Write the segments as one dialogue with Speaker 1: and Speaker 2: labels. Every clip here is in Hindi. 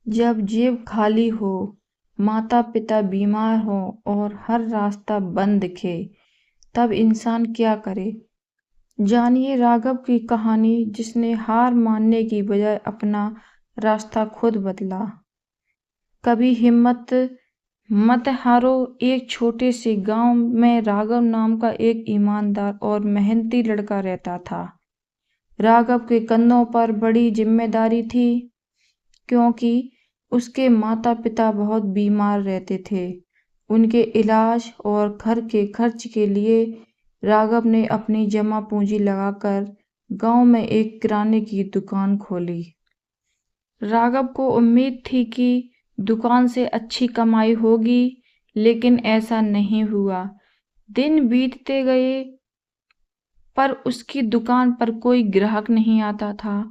Speaker 1: जब जेब खाली हो, माता पिता बीमार हो और हर रास्ता बंद दिखे, तब इंसान क्या करे। जानिए राघव की कहानी, जिसने हार मानने की बजाय अपना रास्ता खुद बदला। कभी हिम्मत मत हारो। एक छोटे से गांव में राघव नाम का एक ईमानदार और मेहनती लड़का रहता था। राघव के कंधों पर बड़ी जिम्मेदारी थी, क्योंकि उसके माता पिता बहुत बीमार रहते थे। उनके इलाज और घर के खर्च के लिए राघव ने अपनी जमा पूंजी लगाकर गांव में एक किराने की दुकान खोली। राघव को उम्मीद थी कि दुकान से अच्छी कमाई होगी, लेकिन ऐसा नहीं हुआ। दिन बीतते गए, पर उसकी दुकान पर कोई ग्राहक नहीं आता था।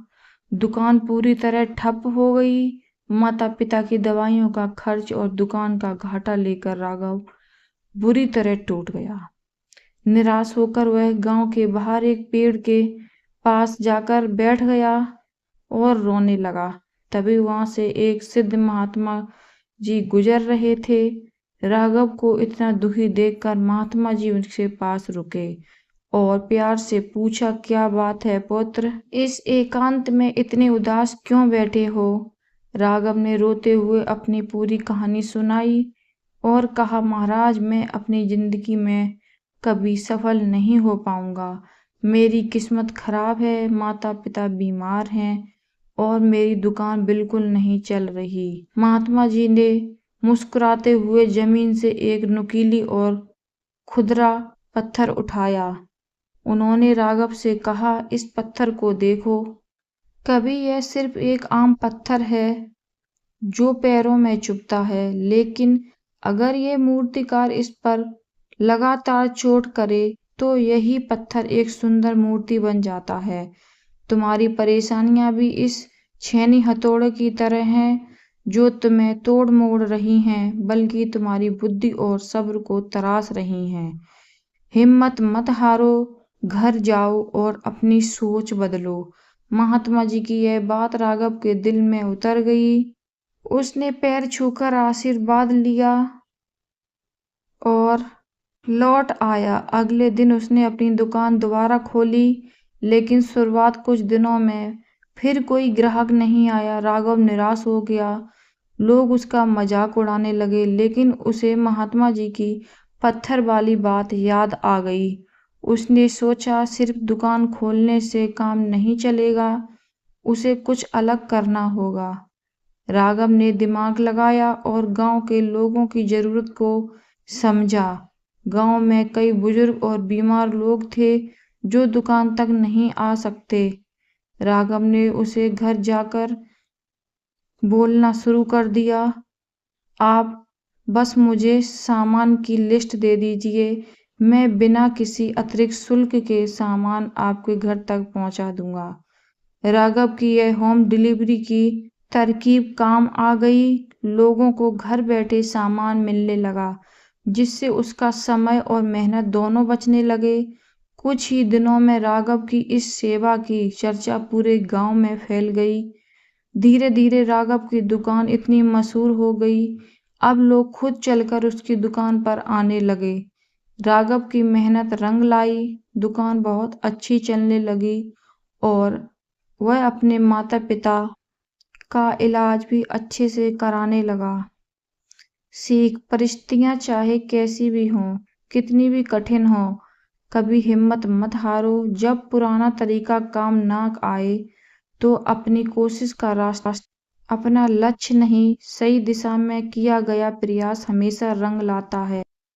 Speaker 1: दुकान पूरी तरह ठप हो गई। माता पिता की दवाइयों का खर्च और दुकान का घाटा लेकर राघव बुरी तरह टूट गया। निराश होकर वह गांव के बाहर एक पेड़ के पास जाकर बैठ गया और रोने लगा। तभी वहां से एक सिद्ध महात्मा जी गुजर रहे थे। राघव को इतना दुखी देखकर महात्मा जी उनके पास रुके और प्यार से पूछा, क्या बात है पुत्र, इस एकांत में इतने उदास क्यों बैठे हो। राघव ने रोते हुए अपनी पूरी कहानी सुनाई और कहा, महाराज, मैं अपनी जिंदगी में कभी सफल नहीं हो पाऊंगा। मेरी किस्मत खराब है, माता पिता बीमार हैं और मेरी दुकान बिल्कुल नहीं चल रही। महात्मा जी ने मुस्कुराते हुए जमीन से एक नुकीली और खुरदरा पत्थर उठाया। उन्होंने राघव से कहा, इस पत्थर को देखो। कभी यह सिर्फ एक आम पत्थर है जो पैरों में चुभता है, लेकिन अगर ये मूर्तिकार इस पर लगातार चोट करे तो यही पत्थर एक सुंदर मूर्ति बन जाता है। तुम्हारी परेशानियां भी इस छेनी हथौड़े की तरह हैं, जो तुम्हें तोड़ मोड़ रही हैं, बल्कि तुम्हारी बुद्धि और सब्र को तराश रही हैं। हिम्मत मत हारो, घर जाओ और अपनी सोच बदलो। महात्मा जी की यह बात राघव के दिल में उतर गई। उसने पैर छूकर आशीर्वाद लिया और लौट आया। अगले दिन उसने अपनी दुकान दोबारा खोली, लेकिन शुरुआत कुछ दिनों में फिर कोई ग्राहक नहीं आया। राघव निराश हो गया। लोग उसका मजाक उड़ाने लगे, लेकिन उसे महात्मा जी की पत्थर वाली बात याद आ गई। उसने सोचा, सिर्फ दुकान खोलने से काम नहीं चलेगा, उसे कुछ अलग करना होगा। राघव ने दिमाग लगाया और गांव के लोगों की जरूरत को समझा। गांव में कई बुजुर्ग और बीमार लोग थे जो दुकान तक नहीं आ सकते। राघव ने उसे घर जाकर बोलना शुरू कर दिया, आप बस मुझे सामान की लिस्ट दे दीजिए, मैं बिना किसी अतिरिक्त शुल्क के सामान आपके घर तक पहुंचा दूंगा। राघव की यह होम डिलीवरी की तरकीब काम आ गई। लोगों को घर बैठे सामान मिलने लगा, जिससे उसका समय और मेहनत दोनों बचने लगे। कुछ ही दिनों में राघव की इस सेवा की चर्चा पूरे गांव में फैल गई। धीरे धीरे राघव की दुकान इतनी मशहूर हो गई, अब लोग खुद चलकर उसकी दुकान पर आने लगे। राघव की मेहनत रंग लाई, दुकान बहुत अच्छी चलने लगी और वह अपने माता पिता का इलाज भी अच्छे से कराने लगा। सीख, परिस्थितियां चाहे कैसी भी हों, कितनी भी कठिन हो, कभी हिम्मत मत हारो। जब पुराना तरीका काम ना आए तो अपनी कोशिश का रास्ता, अपना लक्ष्य नहीं, सही दिशा में किया गया प्रयास हमेशा रंग लाता है।